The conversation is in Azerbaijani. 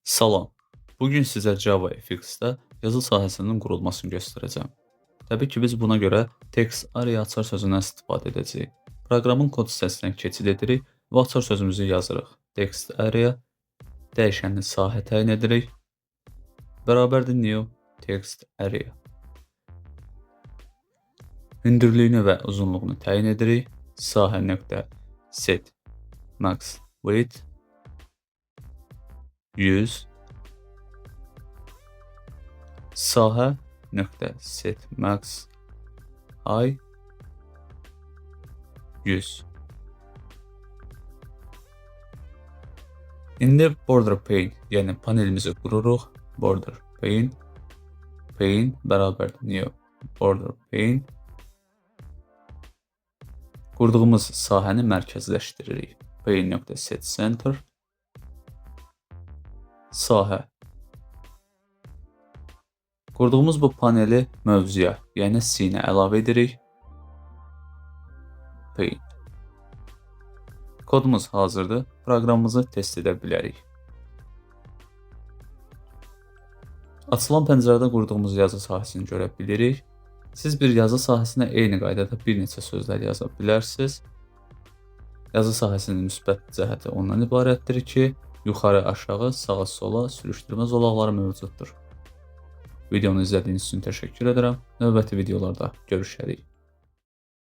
Salam. Bugün sizə JavaFX-də yazı sahəsinin qurulmasını göstərəcəm. Təbii ki, biz buna görə text area açar sözündən istifadə edəcəyik. Proqramın kod hissəsinə keçid edirik və açar sözümüzü yazırıq. Text area dəyişənli sahə təyin edirik. Bərabərdir new text area. Hündürlüyünü və uzunluğunu təyin edirik. Sahə nöqtə set max width 100. Sahə nöqtə set max height 100. İndi border pane, yəni panelimizi qururuq. Border pane bərabərdir new border pane. Qurduğumuz sahəni mərkəzləşdiririk. Pane.set center. Sahə. Qurduğumuz bu paneli mövzuya, yəni sinə əlavə edirik. Pane. Kodumuz hazırdır. Proqramımızı test edə bilərik. Açılan pəncərədə qurduğumuz yazı sahəsini görə bilirik. Siz bir yazı sahəsinə eyni qaydada bir neçə sözlər yaza bilərsiniz. Yazı sahəsinin müsbət cəhəti ondan ibarətdir ki, yuxarı, aşağı, sağa, sola sürüşdürmə zolaqları mövcuddur. Videonu izlədiyiniz üçün təşəkkür edirəm. Növbəti videolarda görüşərik.